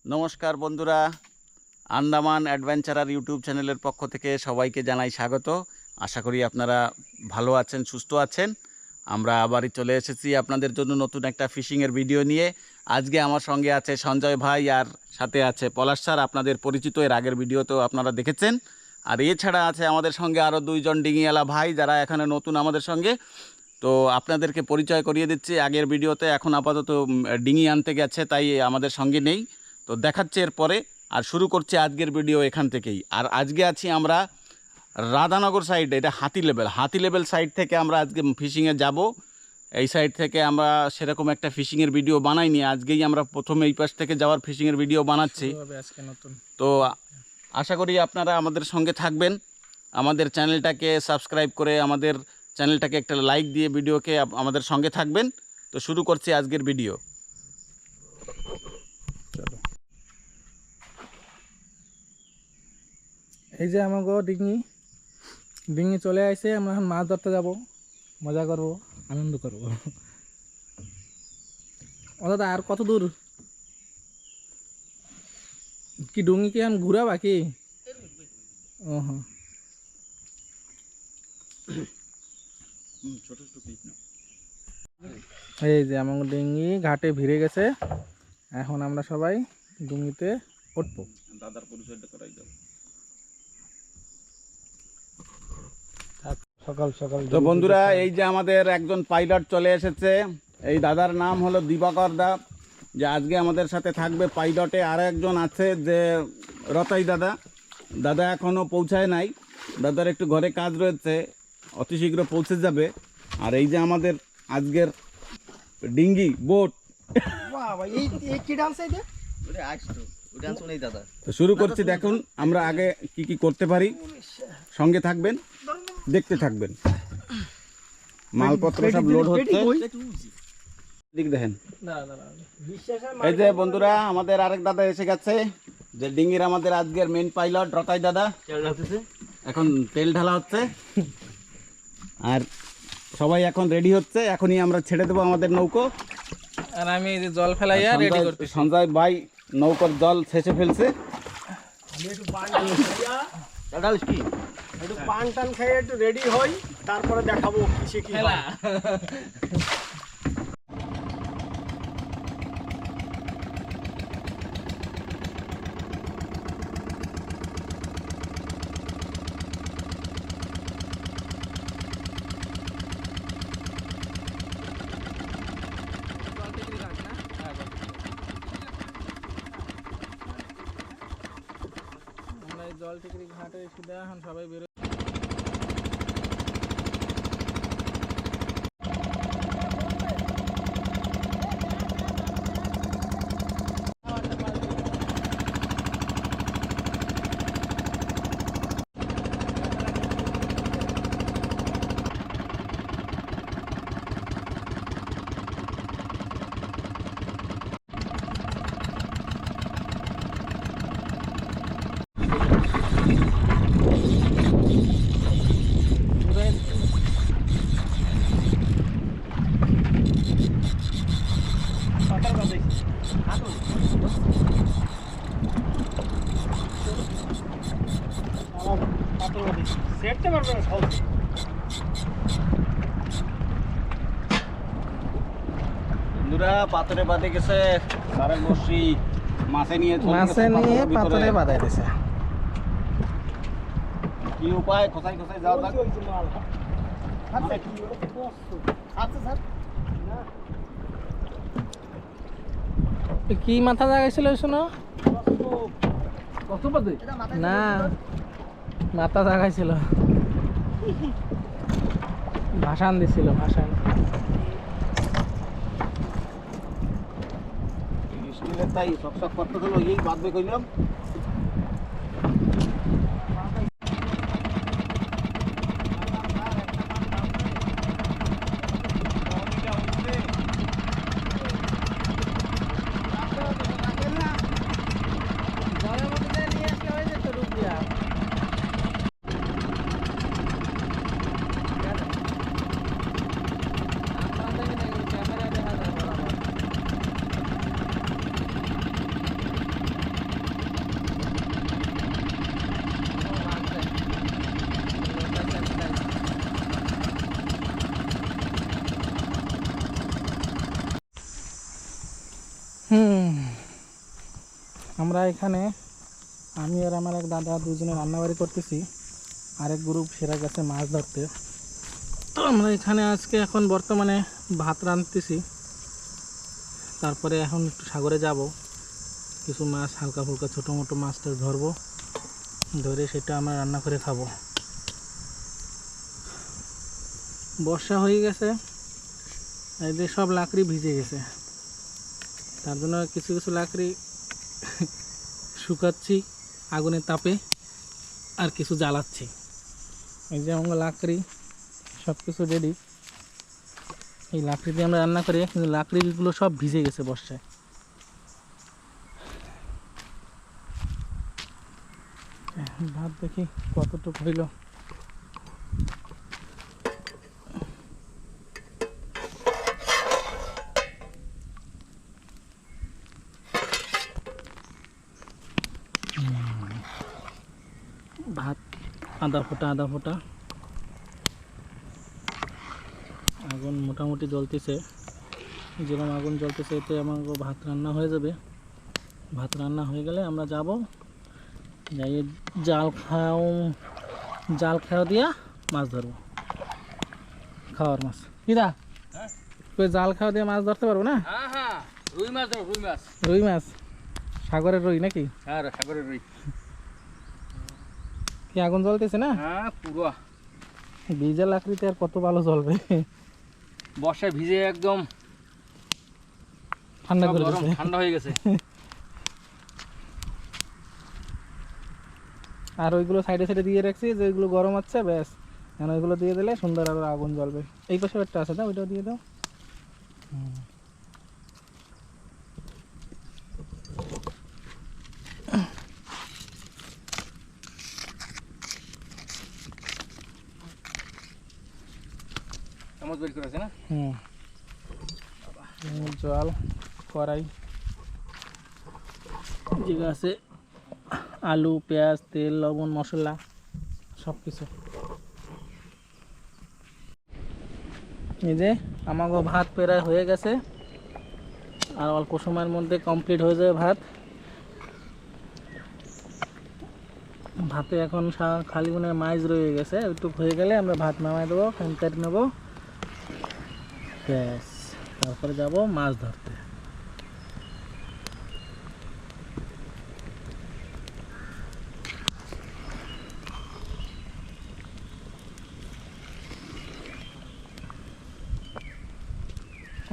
নমস্কার বন্ধুরা, Andaman adventurer YouTube চ্যানেলের পক্ষ থেকে সবাইকে জানাই স্বাগত। আশা করি আপনারা ভালো আছেন, সুস্থ আছেন। আমরা আবারই চলে এসেছি আপনাদের জন্য নতুন একটা ফিশিংয়ের ভিডিও নিয়ে। আজকে আমার সঙ্গে আছে সঞ্জয় ভাই, আর সাথে আছে পলাশ স্যার, আপনাদের পরিচিত, এর আগের ভিডিওতেও আপনারা দেখেছেন। আর এছাড়া আছে আমাদের সঙ্গে আরও দুইজন ডিঙিওয়ালা ভাই, যারা এখানে নতুন আমাদের সঙ্গে। তো আপনাদেরকে পরিচয় করিয়ে দিচ্ছি আগের ভিডিওতে। এখন আপাতত ডিঙি আনতে গেছে, তাই আমাদের সঙ্গে নেই। তো দেখাচ্ছে এরপরে। আর শুরু করছে আজকের ভিডিও এখান থেকেই। আর আজকে আছি আমরা রাধানগর সাইডে, এটা হাতি লেভেল সাইড থেকে আমরা আজকে ফিশিংয়ে যাব। এই সাইড থেকে আমরা সেরকম একটা ফিশিংয়ের ভিডিও বানাইনি, আজকেই আমরা প্রথমে এই পাশ থেকে যাওয়ার ফিশিংয়ের ভিডিও বানাচ্ছি। তো আশা করি আপনারা আমাদের সঙ্গে থাকবেন। আমাদের চ্যানেলটাকে সাবস্ক্রাইব করে আমাদের চ্যানেলটাকে একটা লাইক দিয়ে ভিডিওকে আমাদের সঙ্গে থাকবেন। তো শুরু করছি আজকের ভিডিও। চলো, এই যে আমাকে ডিঙি চলে আসে। আমরা এখন মাছ ধরতে যাব, মজা করব, আনন্দ করব। ও দাদা, আর কত দূর? কি ডুঙ্গি কি এখন ঘুরা বাকি? ও হ্যাঁ, এই যে আমার ডিঙি ঘাটে ভিড়ে গেছে। এখন আমরা সবাই ডুঙ্গিতে উঠবো। দাদার পরিচয়টা করাই দাও। সকাল সকাল তো বন্ধুরা, এই যে আমাদের একজন পাইলট চলে এসেছে। এই দাদার নাম হলো দিবাকর দা, যে আজকে আমাদের সাথে থাকবে পাইলটে। আর একজন আছে যে রতাই দাদা। দাদা এখনও পৌঁছায় নাই, দাদার একটু ঘরে কাজ রয়েছে, অতি শীঘ্র পৌঁছে যাবে। আর এই যে আমাদের আজকের ডিঙ্গি বোট। তো শুরু করছি, দেখুন আমরা আগে কি কি করতে পারি। সঙ্গে থাকবেন, দেখতে থাকবেন। মালপত্র সব লোড হচ্ছে, দিক দেখেন। এই যে বন্ধুরা, আমাদের আরেক দাদা এসে গেছে, যে ডিঙ্গির আমাদের আজকের মেন পাইলট রতাই দাদা। এখন তেল ঢালা হচ্ছে, আর সবাই এখন রেডি হচ্ছে। এখনই আমরা ছেড়ে দেবো আমাদের নৌকো। আর আমি এই যে জল ফেলাইয়া রেডি করতে। সঞ্জয় ভাই নৌকোর জল ছেঁচে ফেলছে। একটু পান টান খেয়ে একটু রেডি হই, তারপরে দেখাবো কিসে কি হয়। আমরা এই জল টিকরি ঘাটে সিধা এখন সবাই বেরো। সেটতে পারবে না সব। বন্ধুরা, পাথরে বাঁধে গেছে সারা বসি, মাছে নিয়ে পাথরে বাঁধাই দিছে। কি উপায়? কোথায় কোথায় যাওয়া যাক। কি মাথা জাগাইছিল শোনো? না, মাথা জাগাইছিল, ভাসান দিছিল, ভাসান। স্টিলের তাই সব সব করতে হলো, এই বাঁধবে কইলাম। আমরা এখানে আমি আর আমার এক দাদা দুজনে রান্নাবাড়ি করতেছি, আরেক গ্রুপ সেরা গেছে মাছ ধরতে। তো আমরা এখানে আজকে এখন বর্তমানে ভাত রাঁধতেছি, তারপরে এখন একটু সাগরে যাব, কিছু মাছ হালকা ফুলকা ছোটো মোটো মাছটা ধরবো, ধরে সেটা আমরা রান্না করে খাবো। বর্ষা হয়ে গেছে, এই যে সব লাকড়ি ভিজে গেছে, তার জন্য কিছু কিছু লাকড়ি শুকাচ্ছি আগুনের তাপে, আর কিছু জ্বালাচ্ছি। এই যে আমার লাকড়ি সব কিছু রেডি, এই লাকড়ি দিয়ে আমরা রান্না করি, কিন্তু লাকড়িগুলো সব ভিজে গেছে বর্ষায়। ভাত দেখি কতটুকু হইল। ভাত আধা ফোটা আগুন মোটামুটি জ্বলতেছে, যেরকম আগুন জ্বলতেছে এতে আমার ভাত রান্না হয়ে যাবে। ভাত রান্না হয়ে গেলে আমরা যাব, যাই জাল খাওয়া দিয়া মাছ ধরবো, খাওয়ার মাছ। কিদা তুই জাল খাওয়া দিয়ে মাছ ধরতে পারবো না? হ্যাঁ হ্যাঁ, রুই মাছ ধরো, রুই মাছ। রুই মাছ, সাগরের রুই নাকি? হ্যাঁ সাগরের রুই। কি আগুন জ্বলতেছে না? হ্যাঁ পুরো ভিজা লাকড়িতে আর কত ভালো জ্বলবে, বর্ষায় ভিজে একদম ঠান্ডা করে গরম দিছে। ঠান্ডা হয়ে গেছে। আর ওইগুলো সাইডে সাইডে দিয়ে রাখছি, যে ওইগুলো গরম হচ্ছে, ব্যাস এখন ওইগুলো দিয়ে দিলে সুন্দর আরো আগুন জ্বলবে। এই পাশে একটা আছে না, ওইটাও দিয়ে দাও। চামচ বের করে আছে না? জল, কড়াই, যেগুলো আছে আলু, পেঁয়াজ, তেল, লবণ, মশলা সব কিছু। এই যে আমাকে ভাত প্রায় হয়ে গেছে, আর অল্প সময়ের মধ্যে কমপ্লিট হয়ে যাবে ভাত। ভাতে এখন খালি মনে মাছ রয়ে গেছে, ওইটুকু হয়ে গেলে আমরা ভাত নামাই দেবো, ফ্যানটার নেবো, ব্যাস তারপরে যাব মাছ ধরতে।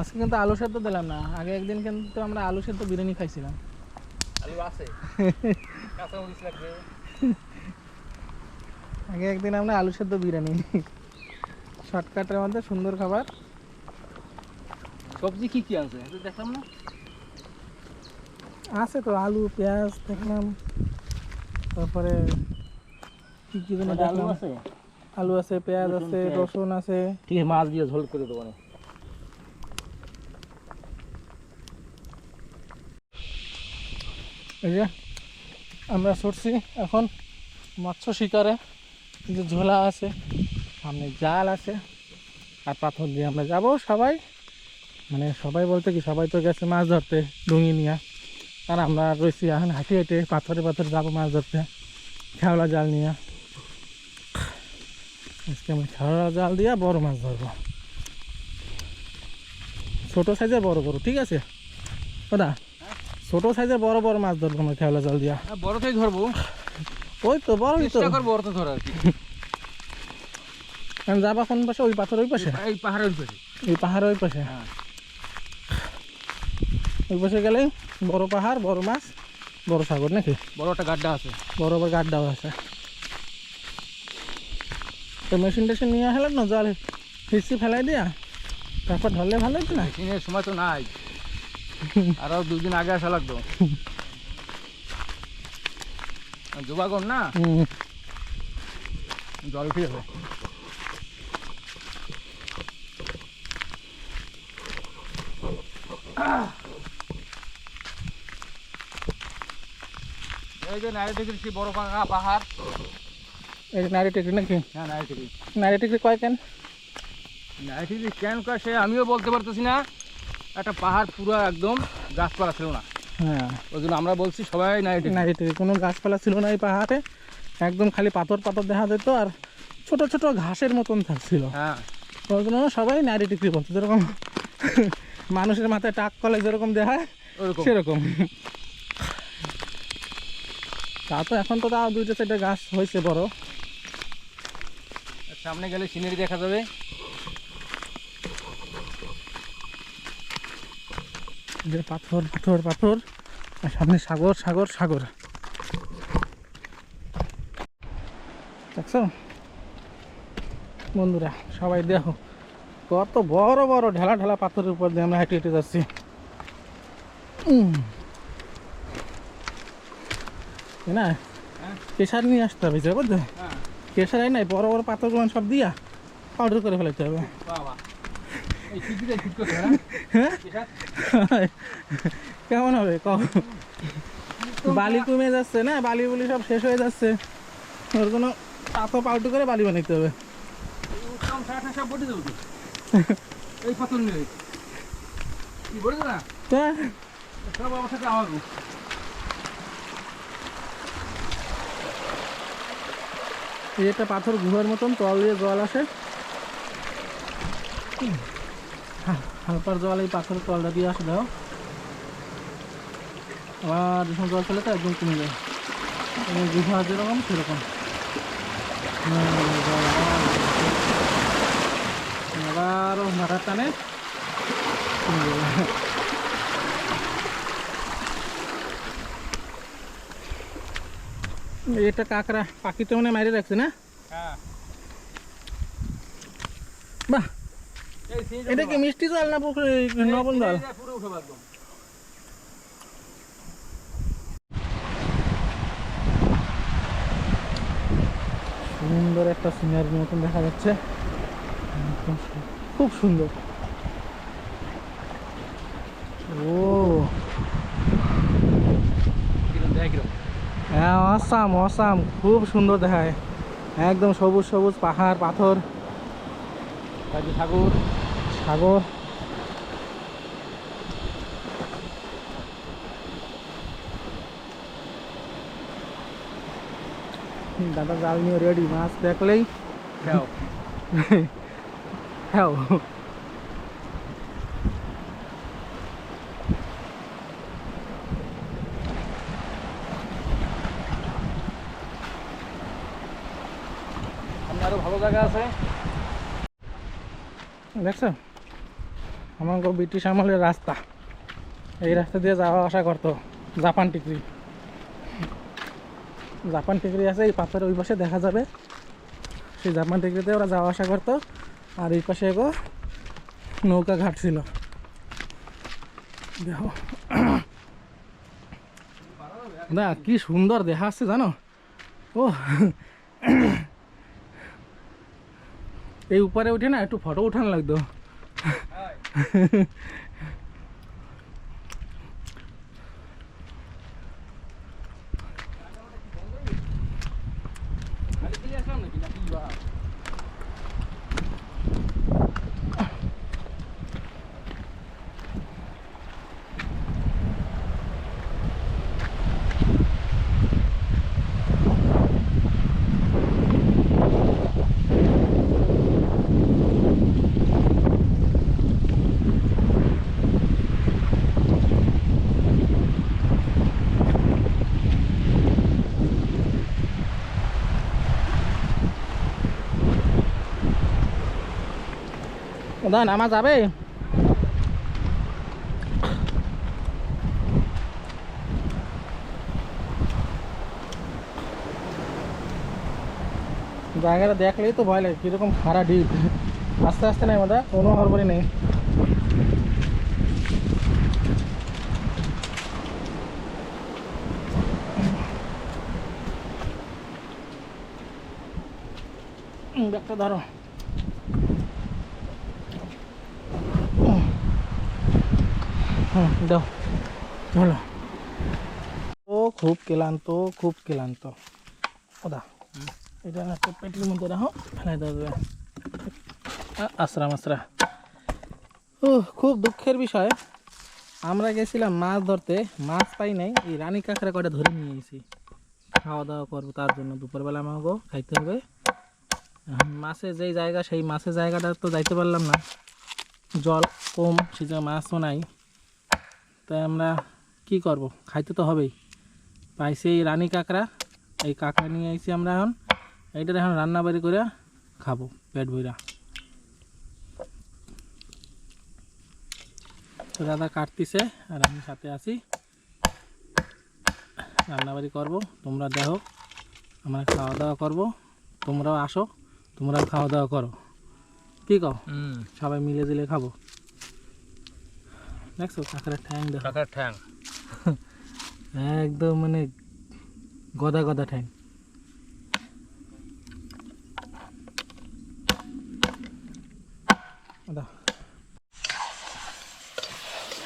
আজকে কিন্তু আলু সেদ্ধ দিলাম না, আগে একদিন কিন্তু আমরা আলু সেদ্ধ বিরিয়ানি খাইছিলাম। আলু আছে, কাঁচা মরিচ লাগবে। আগে একদিন আমরা আলু সেদ্ধ বিরিয়ানি, শর্টকাটের মধ্যে সুন্দর খাবার। সবজি কি কি আছে দেখলাম না? আছে তো আলু, পেঁয়াজ দেখলাম, তারপরে কি কি যেন আলু দেখলাম। আছে, আলু আছে, পেঁয়াজ আছে, রসুন আছে। ঠিক আছে, মাছ দিয়ে ঝোল করে দেবো না। এই যে আমরা ছুটছি এখন মৎস্য শিকারে, যে ঝোলা আছে, সামনে জাল আছে, আর পাথর দিয়ে আমরা যাব সবাই। মানে সবাই বলতে কি, সবাই তো গেছে মাছ ধরতে ডুঙি নিয়ে, আর আমরা রয়েছি এখন হাঁটি হেঁটে পাথরে যাবো মাছ ধরতে, খেওলা জাল নিয়ে। আজকে আমরা খেওলা জাল দিয়ে বড় মাছ ধরবো, ছোট সাইজের বড় বড়, ঠিক আছে ওটা? ছোট সাইজের বড় বড় মাছ ধরবো আমরা খেওলা জাল দিয়া। বড়টাই ধরবো, ওই তো বড়ই তো, চেষ্টা করবো বড়টা ধরার আর কি। যাবা কোন পাশে? ওই পাথর ওই পাশে, এই পাহাড়ের পাশে। এই পাহাড় ওই পাশে, হ্যাঁ ওই পাশে গেলেই বড় পাহাড়, বড় মাছ, বড় সাগর নাকি? বড় একটা গাড্ডা আছে, বড় বড় গাড্ডাও আছে। তো মেশিন টেশিন নিয়ে আসলে না, জল ফিসি ফেলাই দিয়া তারপর ধরলে ভালো হতো না? মেশিনের সময় তো নাই, আরো 2 দিন আগে আসা লাগতো। জোবাগন না, জল উঠে যাবে। এই যে নারী টিকরি বড় পাহাড়, এই নারী টেকরি নাকি? হ্যাঁ নারী টিকরি। নারী টেকরি কয় কেন? নারী টিকরি কেন কয় সে আমিও বলতে পারতেছি না, একটা পাহাড় পুরো একদম গাছপালা ছিল না, হ্যাঁ ওই জন্য আমরা বলছি সবাই নাইট নাইটে কোনো গাছপালা ছিল না এই পাহাড়ে, একদম খালি পাথর পাথর দেখা যেত আর ছোট ছোট ঘাসের মতন থাকছিল। হ্যাঁ ওই জন্য সবাই নাইটে টিকরি বলতো, যেরকম মানুষের মাথায় টাক কলে যেরকম দেখায় ওরকম। সেরকম। তা তো এখন তো তাও দুইটা চারটে গাছ হয়েছে বড়। সামনে গেলে সিনারি দেখা যাবে। যে পাথর পাথর পাথর আর সামনে সাগর সাগর সাগর, দেখছো বন্ধুরা? সবাই দেখো কত বড় বড় ঢেলা ঢেলা পাথরের উপর দিয়ে আমরা হেঁটে হেঁটে যাচ্ছি। না কেশার নিয়ে আসতে হবে, যে বুঝছো? হ্যাঁ কেশার নাই, বড় বড় পাথরগুলো সব দিয়া পাউডার করে ফেলাতে হবে। বাবা এই সিটিতে ঠিক করছে না? হ্যাঁ এটা কেমন হবে কম? বালি কমে যাচ্ছে না, বালি বুলি সব শেষ হয়ে যাচ্ছে, ওর কোনো পাথর পাউডার করে বালি বানাইতে হবে। উত্তম সারা সব বটে যাবে তো। এই পাথর নেই কি বলে না, তা সব আমার সাথে আমার এই একটা পাথর গুহার মতন, তল দিয়ে জল আসে, হালকার জল এই পাথরের তলটা দিয়ে আসে। দাও আবার যখন জল চলে তো একদম কমে যায়, গুহা যেরকম সেরকম। আবারও মাথার টানে কমে যাবে। এটা কাঁকড়া পাখিতে মনে মাইরে রাখছে না? হ্যাঁ বাহ, এই সিন এটা কি মিষ্টি জল না পুকুরে লবণ জল? পুরো উঠে একদম। সুন্দর একটা সিনারির মতন দেখা যাচ্ছে, একদম খুব সুন্দর। ও কিরম দেখ কিরম হ্যাঁ, অসাম অসাম, খুব সুন্দর দেখায়, একদম সবুজ সবুজ পাহাড় পাথর তারপরে সাগর। সাগর। দাদা জাল নিয়ে রেডি, মাছ দেখলেই খাও হ্যাঁ। সামনে আরো ভালো জায়গা আছে। দেখছো আমাকে ব্রিটিশ আমলের রাস্তা, এই রাস্তা দিয়ে যাওয়া আসা করতো জাপান টিকরি। জাপান টিকরি আছে এই পাথরের ওই পাশে দেখা যাবে, সেই জাপান টিকরিতে ওরা যাওয়া আসা করতো। আর এই পাশে এগো নৌকা ঘাট ছিল। দেখো না কি সুন্দর দেখা আসছে জানো? ও এই উপরে উঠে না একটু ফটো উঠানো লাগতো। খালি খেলে আসলাম নাকি নাকি বা দাদা নামা যাবে? জায়গাটা দেখলেই তো ভয় লাগে, কিরকম খাড়া ডিপ। আস্তে আস্তে নেই দাদা, কোনো হড়বড়ি নেই। ব্যাগটা ধরো। দাও চলো। ও খুব ক্লান্ত, খুব ক্লান্ত। ওদা এটা একটা পেটির মধ্যে রাখো, ফেলাই দেওয়া যাবে। আশ্রা মাসরা ও খুব দুঃখের বিষয়, আমরা গেছিলাম মাছ ধরতে, মাছ পাই নাই, এই রানী কাঁকড়া কটা ধরে নিয়ে এসেছি। খাওয়া দাওয়া করবো তার জন্য দুপুরবেলা আমাকেও খাইতে হবে। এখন মাছের যেই জায়গা, সেই মাছের জায়গাটা তো যাইতে পারলাম না, জল কম, সে জায়গায় মাছও নাই। তাই আমরা কি করব, খাইতে তো হবেই। পাইছি এই রানী কাঁকড়া, এই কাঁকড়া নিয়ে আইছি আমরা। এখন এইটার এখন রান্না বাড়ি করে খাবো পেট ভরা। তো দাদা কাটতিছে আর আমি সাথে আছি, রান্নাবাড়ি করব। তোমরা দেখো, আমরা খাওয়া দাওয়া করব, তোমরাও আসো, তোমরাও খাওয়া দাওয়া করো। কি কও? সবাই মিলে দিলে খাবো। দেখছো কাঁকড়ার ঠ্যাং দেখো, কাকার ঠ্যাং। একদম মানে গদা গদা ঠ্যাং।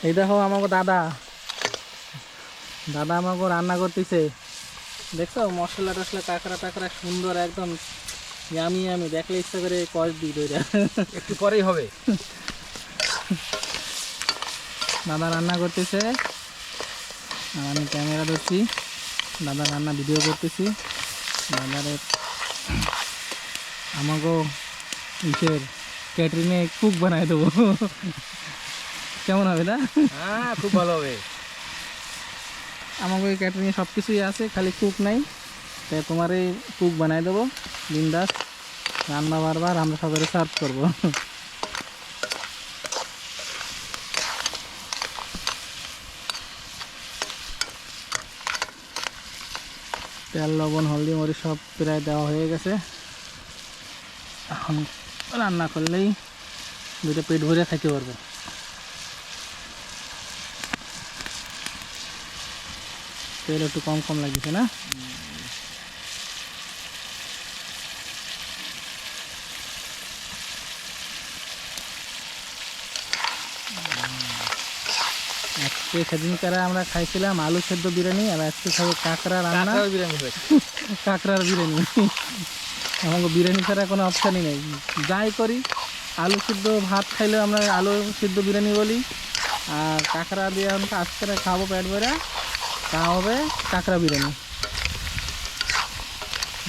এই দেখো আমাকে দাদা দাদা আমাকে রান্না করতেছে। দেখছো মশলা টশলা, কাঁকড়া টাকড়া সুন্দর একদম ইয়ামি ইয়ামি, দেখলে ইচ্ছা করে কষ দিই দইটা। একটু পরেই হবে। দাদা রান্না করতেছে আর আমি ক্যামেরা ধরছি, দাদা রান্না ভিডিও করতেছি। দাদারে আমাকেও ইসের ক্যাটারিংয়ে কুক বানায় দেবো। কেমন হবে না? হ্যাঁ, খুব ভালো হবে। আমাকে ওই ক্যাটারিংয়ে সব কিছুই আছে, খালি কুক নাই। তাই তোমার এই কুক বানাই দেবো, বিন্দাস রান্না বারবার, আমরা সবাই সার্ভ করবো। তেল লবণ হলদি মরিচ সব প্রায় দেওয়া হয়ে গেছে। এখন রান্না করলেই দুটো পেট ভরে খাইতে পারবো। তেল একটু কম কম লাগছে না? আজকে সেদিনকার আমরা খাইছিলাম আলু সেদ্ধ বিরিয়ানি, আর আজকে খাবো কাঁকড়া রান্না, কাঁকড়ার বিরিয়ানি হয়েছে। কাঁকড়ার বিরিয়ানি। আমাকে বিরিয়ানি ছাড়া কোনো অপশানই নেই। যাই করি, আলু সিদ্ধ ভাত খাইলেও আমরা আলু সিদ্ধ বিরিয়ানি বলি, আর কাঁকড়া দিয়ে আমাকে আজকে খাবো পেট ভরে, তা হবে কাঁকড়া বিরিয়ানি।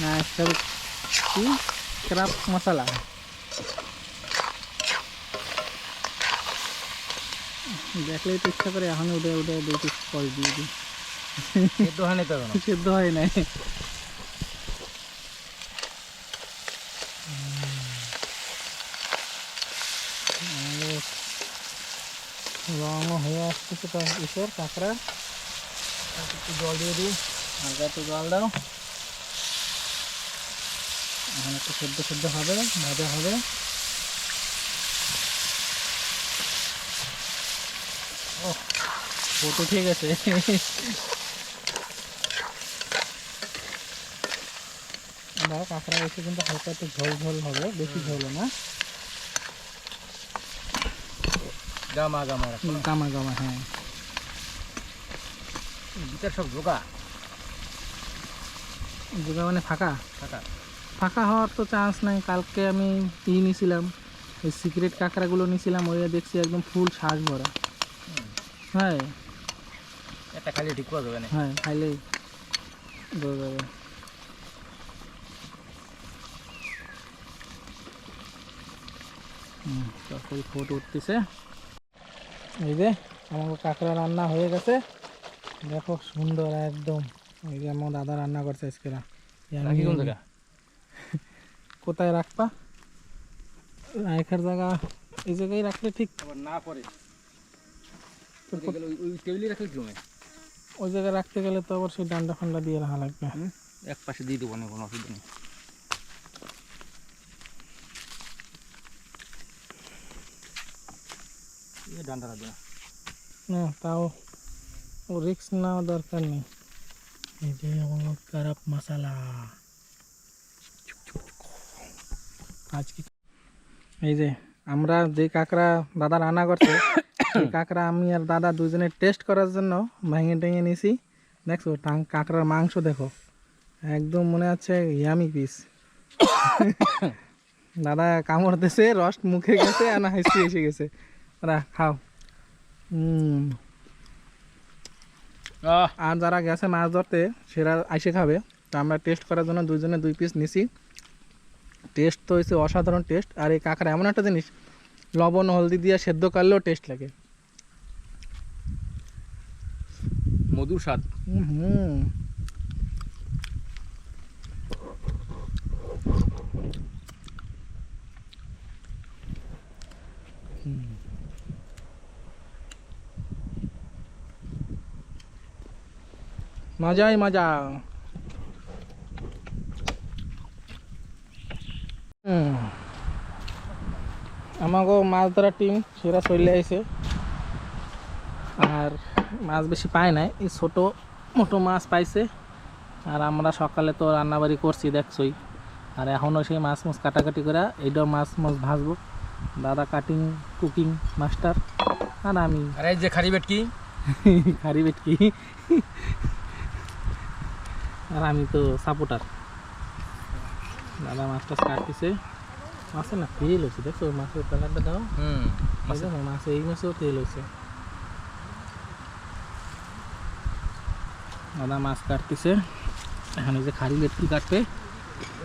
না আজকে কি ক্রাব মশলা। দেখলেই তো ইচ্ছা করে এখন উঠে উঠে দুই পিস কষ দিয়ে দিই। সেদ্ধ হয়নি তো এখনো। সিদ্ধ হয় নাই। রঙও হয়ে আসতেছে তো ইসের কাঁকড়া। একটু জল দিয়ে দিই, হালকা একটু জল দাও। এখন একটু সেদ্ধ সেদ্ধ হবে, ভাজা হবে। ও ফটো ঠিক আছে। দাও কাঁকড়া এসে কিন্তু হালকা একটু ঝোল ঝোল হবে, বেশি ঝোল না, গামা গামা গামা গামা। হ্যাঁ ভিতর সব জোগা জায়গা মানে ফাঁকা কাকা। ফাঁকা হওয়ার তো চান্স নাই। কালকে আমি নিয়েছিলাম, ওই সিক্রেট কাঁকড়াগুলো নিয়েছিলাম, ওই দেখছি একদম ফুল শ্বাস ভরা। হ্যাঁ একটা খালি ঠিক করে দেবে না। হ্যাঁ খাইলেই বোঝা যাবে। তখন ফোট উঠতেছে। এই যে আমার কাঁকড়া রান্না হয়ে গেছে, দেখো সুন্দর একদম। এই যে আমার দাদা রান্না করছে আজকে। রাখি কোন জায়গা? কোথায় রাখবা? রাখার জায়গা এই জায়গায় রাখলে ঠিক। আবার না পরে ওই টেবিলে রাখলে কি হবে? ওই জায়গায় রাখতে গেলে তো আবার সেই ডান্ডা ফান্ডা দিয়ে রাখা লাগবে। এক পাশে দিয়ে দেবো না, কোনো অসুবিধা নেই। ডান্ডা রাখবে না তাও ও রিস্ক নেওয়া দরকার নেই। এই যে আমার কারাপ মশলা আজকে। এই যে আমরা যে কাঁকড়া দাদা রান্না করছে, সেই কাঁকড়া আমি আর দাদা দুজনে টেস্ট করার জন্য ভেঙে টেঙে নিয়েছি। দেখছো কাঁকড়ার মাংস দেখো, একদম মনে হচ্ছে ইয়ামি পিস। দাদা কামড় দিছে, রস মুখে গেছে আর হাসি এসে গেছে। দাদা খাও। আর যারা গেছে মাছ ধরতে সেরা আইসে খাবে। তো আমরা টেস্ট করার জন্য দুইজনে 2 পিস নিছি। টেস্ট তো হয়েছে অসাধারণ টেস্ট। আর এই কাঁকড়া এমন একটা জিনিস, লবণ হলদি দিয়ে সেদ্ধ করলেও টেস্ট লাগে। মধুর স্বাদ। হুম। মজাই মজা। আমাকে মাছ ধরার টিম সেরা চলে আইছে। আর মাছ বেশি পায় নাই, এই ছোটো মোটো মাছ পাইছে। আর আমরা সকালে তো রান্নাবাড়ি করছি দেখছই। আর এখনও সেই মাছ মাছ কাটাকাটি করে এইটাও মাছ মাছ ভাজবো। দাদা কাটিং কুকিং মাস্টার, আর আমি আর এই যে খারি বেটকি, খারি বেটকি, আর আমি তো সাপোর্টার। দাদা মাছটা কাটতেছে। মাছে না তেল হয়েছে, দেখছো মাছের কালারটা দাও। মাছে এই মাছেও তেল হয়েছে। দাদা মাছ কাটতেছে। এখানে যে খারি বেটকি কাটবে,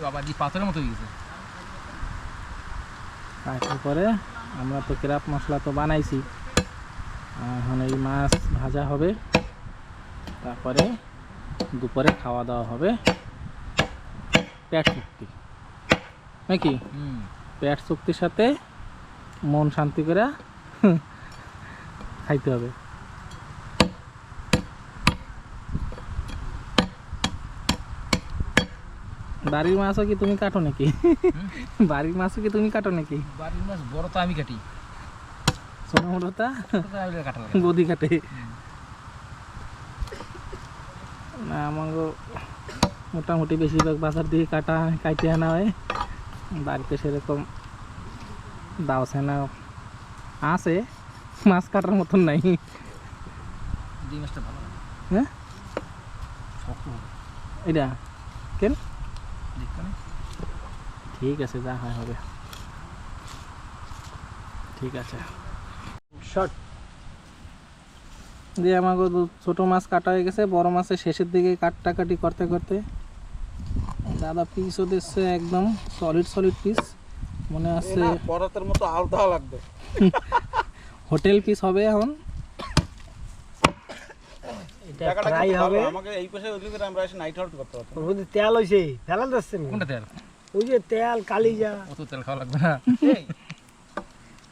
বাবা জি পাথরের মতো হয়ে গেছে। কাটার পরে আমরা তো ক্র্যাপ মশলা তো বানাইছি, এখন এই মাছ ভাজা হবে। তারপরে দুপুরে খাওয়া দাওয়া হবে পেট চুক্তি নাকি? পেট চুক্তির সাথে মন শান্তি করে খাইতে হবে। বাড়ির মাছও কি তুমি কাটো নাকি? বাড়ির মাছও কি তুমি কাটো নাকি? বাড়ির মাছ বড় তো আমি কাটি, ছোট মোটোটা কাটা গদি কাটে না। আমারও মোটামুটি বেশিরভাগ বাজার দিয়ে কাটে আনা হয়। বাড়িতে সেরকম দাওছে না, আছে মাছ কাটার মতন নাই। দুই মাছটা ভালো লাগে। হ্যাঁ শক্ত এটা কেন? দেখতে না? ঠিক আছে, যা হয় হবে। ঠিক আছে। শর্ট দিয়ে আমাকে ছোট মাছ কাটা হয়ে গেছে। বড় মাছের শেষের দিকে কাটাকাটি করতে করতে দাদা পিসও দিচ্ছে, একদম সলিড পিস মনে আছে। পরাতের মতো আলাদা লাগবে। হোটেল পিস হবে এখন। এটা ফ্রাই হবে। আমাকে এই পাশে ওইদিকে করে আমরা এসে নাইট আউট করতে পারতাম। ওর মধ্যে তেল হইছে, ফেলা যাচ্ছে না। কোনটা তেল? ওই যে তেল কালিজা। অত তেল খাওয়া লাগবে না।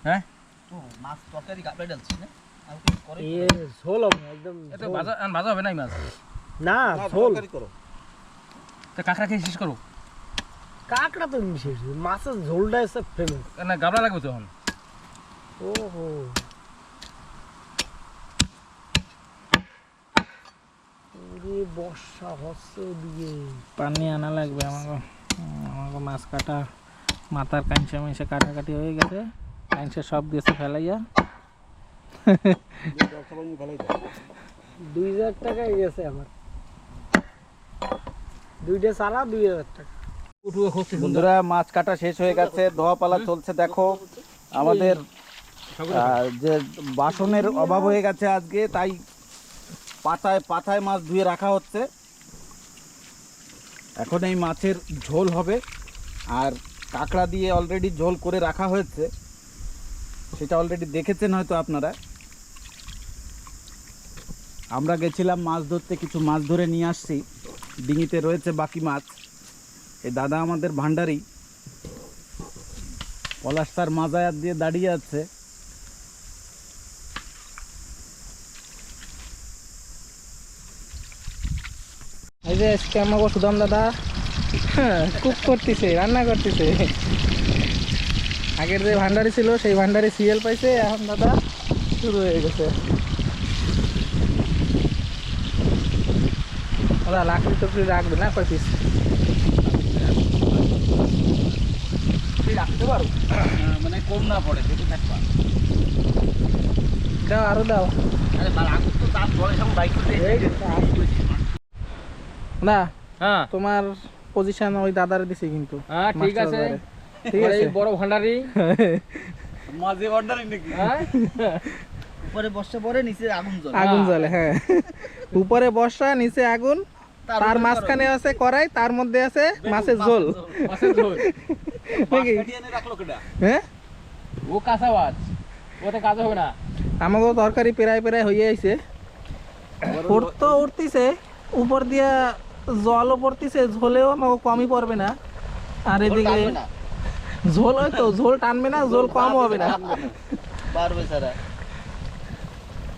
হ্যাঁ তো মাছ তরকারি কাটে ডালছিস না? এ ঝোল হবে একদম। এত ভাজা ভাজা হবে না এই মাছ। না ঝোল করো। তো কাঁকড়া খেয়ে শেষ করো। কাঁকড়া তো বিশেষ, মাছের ঝোলটা এসে ফেমাস। না গাবলা লাগবে তখন। ওহো ওরে বর্ষা হচ্ছে ওদিকে। পানি আনা লাগবে আমাকে। মাছ কাটা মাথার কাঁচা মাইসে কাটাকাটি হয়ে গেছে। কাঁচা সব গেছে ফেলাইয়া। 2000 টাকায় গেছে আমার। দুইটা সারা 2000 টাকা। বন্ধুরা মাছ কাটা শেষ হয়ে গেছে, ধোয়া পালা চলছে। দেখো আমাদের যে বাসনের অভাব হয়ে গেছে আজকে, তাই পাতায় পাতায় মাছ ধুয়ে রাখা হচ্ছে। এখন এই মাছের ঝোল হবে। আর কাঁকড়া দিয়ে অলরেডি ঝোল করে রাখা হয়েছে, সেটা অলরেডি দেখেছেন হয়তো আপনারা। আমরা গেছিলাম মাছ ধরতে, কিছু মাছ ধরে নিয়ে আসছি। ডিঙিতে রয়েছে বাকি মাছ। এই দাদা আমাদের ভান্ডারি পলাশ তার মাজায়াত দিয়ে দাঁড়িয়ে আছে। এই যে আজকে আমাকে সুদাম দাদা কুক করতেছে, রান্না করতেছে। আগের যে ভান্ডারি ছিল সেই ভান্ডারি সিরিয়াল পাইছে, এখন দাদা শুরু হয়ে গেছে। দাদা লাকড়ি টুকরি রাখবে না কয় পিস? রাখতে পারো, মানে কম না পড়ে, দেখে থাকবা। দাও আরো দাও। আরে তার আগুন তো তার পরে সব বাইক করতে না হ্যাঁ তোমার পজিশন ওই দাদারে দিছি কিন্তু। হ্যাঁ ঠিক মাস্টার আছে, বারে। ঠিক আছে এই বড় ভান্ডারি মাঝে অর্ডারই নাকি? হ্যাঁ উপরে বর্ষা পরে নিচে আগুন জ্বলে আগুন জ্বলে, হ্যাঁ। উপরে বর্ষা, নিচে আগুন, তার মাঝখানে আছে কড়াই, তার মধ্যে আছে মাছের ঝোল মাছের ঝোল। নাকি? কাটিয়ে এনে রাখলো কেডা? হ্যাঁ, ও কাঁচা মাছ, ওতে কাজ হবে না। আমাকেও তরকারি প্রায় প্রায় হয়ে আইছে, উঠতো উঠতিছে, উপর দিয়া জলও পড়তিছে, ঝোলেও আমাকে কমই পড়বে না। আর এদিকে ঝোল হয়তো ঝোল টানবে না, ঝোল কম হবে না। পারবে সারা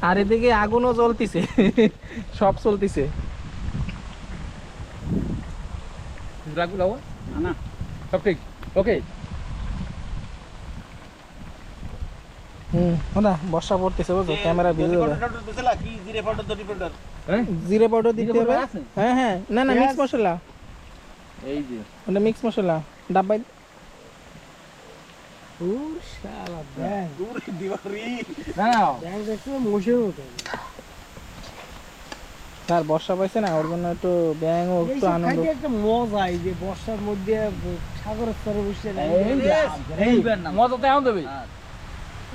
আর এদিকে আগুনও জ্বলতিছে, সব চলতিছে। রাখবো লাবণ? না সব ঠিক, ওকে। ওটা বর্ষা পড়তেছে, বুঝছো, ক্যামেরা ভিজে যাবে। কি জিরে পাউডার দড়ি পাউডার? হ্যাঁ জিরে পাউডার দিতে হবে। আছে? হ্যাঁ হ্যাঁ, না না, মিক্স মশলা, এই যে ওটা মিক্স মশলা ডাব্বাই। দূর দিবারি। দাঁড়াও, স্যার বর্ষা পাইছে না, ওর জন্য একটু ব্যাঙও একটু আনন্দ। একটা মজা এই যে বর্ষার মধ্যে সাগরের স্তরে বসে এই যে এইবার না মজা তো এখন দেবে।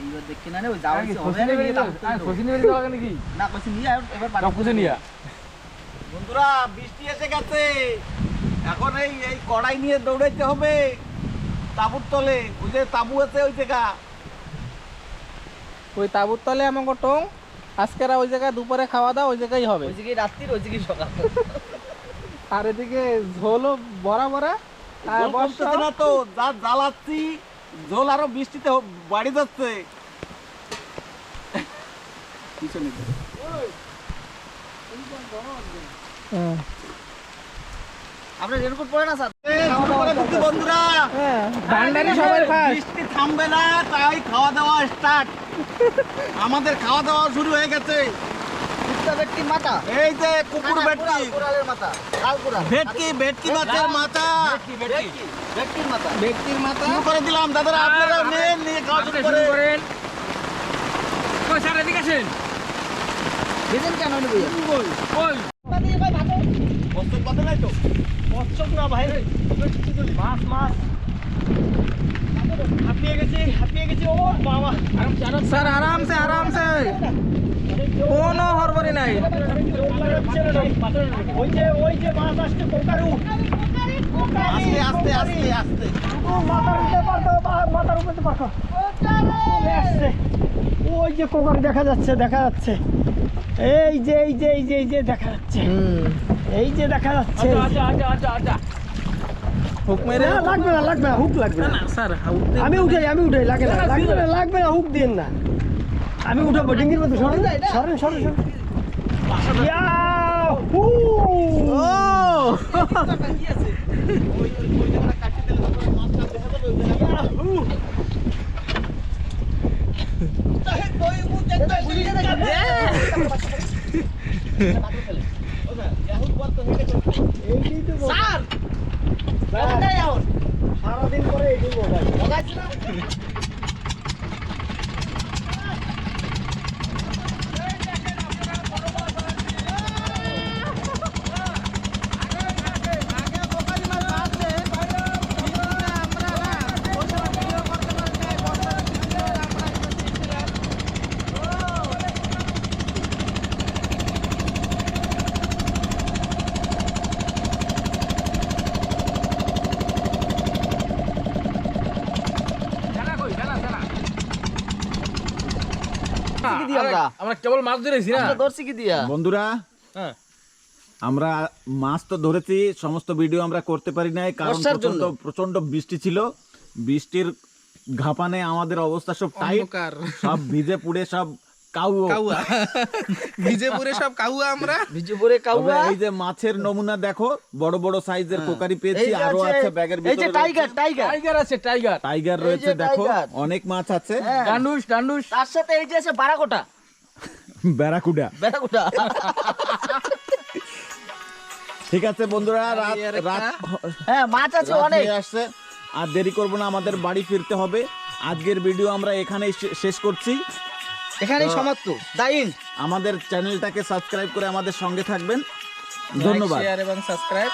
এইবার দেখি না রে ওই যাওয়া হচ্ছে, হবে না ফসিনি নিয়ে বেরিয়ে তারপর তুলবো। ফসিনি বেরিয়ে যাওয়া নাকি? না কইছি নিয়ে আয়, এবার সব কিছু নিয়ে বন্ধুরা বৃষ্টি এসে গেছে, এখন এই এই কড়াই নিয়ে দৌড়াইতে হবে তাঁবুর তলে। ওই যে তাঁবু আছে ওই জায়গা, ওই তাঁবুর তলে আমাকে টং, আজকেরা ওই জায়গায় দুপুরে খাওয়া দাওয়া ওই জায়গায় হবে। ওই দিকে রাত্রির ওই দিকে সকাল আর এদিকে ঝোলও ভরা ভরা, আর জল বর্ষা কমতেছে না তো, যা জ্বালাচ্ছি ঝোল আরো বৃষ্টিতে বাড়ি যাচ্ছে। পিছনে দে। হ্যাঁ, আপনার রেনকোট পরে না স্যার? শুরু করে দিচ্ছি বন্ধুরা, হ্যাঁ, ভান্ডারি সবাই ফার্স্ট। বৃষ্টি থামবে না, তাই খাওয়া দাওয়া স্টার্ট। আমাদের খাওয়া দাওয়া শুরু হয়ে গেছে। কুত্তা ভেটকি মাথা, এই যে কুকুর ভেটকি, কোরালের মাথা, লাল কোরাল, ভেটকি মাছের মাথা ভেটকির মাথা। ব্যক্তির মাথা। শুরু করে দিলাম। দাদারা আপনারা নেন, নিয়ে খাওয়া শুরু করে। করেন। কই স্যার এদিকে আসেন। ভেজেন কেন নেবে? কই বস্তুর কথা নাই তো। কচ্ছপ না ভাই, মাছ মাছ হাঁপিয়ে গেছি ও বাবা। স্যার আরামসে আরামসে, কোনো হড়বড়ি নাই। ওই যে মাছ আসছে, কোকারু আস্তে আস্তে আস্তে আস্তে। মাথার উপরে পারতো, মাথার উপরে পারতো আসছে। ওই যে কোকারু দেখা যাচ্ছে, এই যে দেখা যাচ্ছে, এই যে দেখা যাচ্ছে। আচ্ছা হুক মেরে না, লাগবে না, হুক লাগবে না। না স্যার, আমি উঠাই লাগবে না, হুক দিন না, আমি উঠাবো ডিঙ্গির মতো। সরেন ইয়াহু! ইয়াহু! এইটাই তো স্যার সারাদিন পরে এইটাই মোবাইল। কি দিয়ে আমরা কেবল মাছ ধরেছি না। আমরা ধরছি কি দিয়া? বন্ধুরা হ্যাঁ আমরা মাছ তো ধরেছি, সমস্ত ভিডিও আমরা করতে পারি নাই কারণ বর্ষার জন্য। প্রচন্ড বৃষ্টি ছিল। বৃষ্টির ঘাপানে আমাদের অবস্থা সব টাইট, অন্ধকার। সব ভিজে পুড়ে সব কাউয়া ভিজে পুরে সব কাউয়া আমরা। ভিজে পরে তবে কাউয়া। এই যে মাছের নমুনা দেখো, বড় বড় সাইজের কোকারি পেয়েছি, এই যে আরো আছে ব্যাগের এই যে ভিতরে। টাইগার টাইগার আছে, টাইগার টাইগার এই রয়েছে, যে দেখো টাইগার। অনেক মাছ আছে। হ্যাঁ। ডান্ডুস তার সাথে এই যে আছে বারাকোটা, ব্যারাকুডা। ঠিক আছে বন্ধুরা, রাত হ্যাঁ মাছ আছে রাত অনেক। হয়ে আসছে, আর দেরি করব না, আমাদের বাড়ি ফিরতে হবে। আজকের ভিডিও আমরা এখানেই শেষ করছি। এখানেই সমাপ্ত। দাইন আমাদের চ্যানেলটাকে সাবস্ক্রাইব করে আমাদের সঙ্গে থাকবেন। ধন্যবাদ। শেয়ার এবং সাবস্ক্রাইব।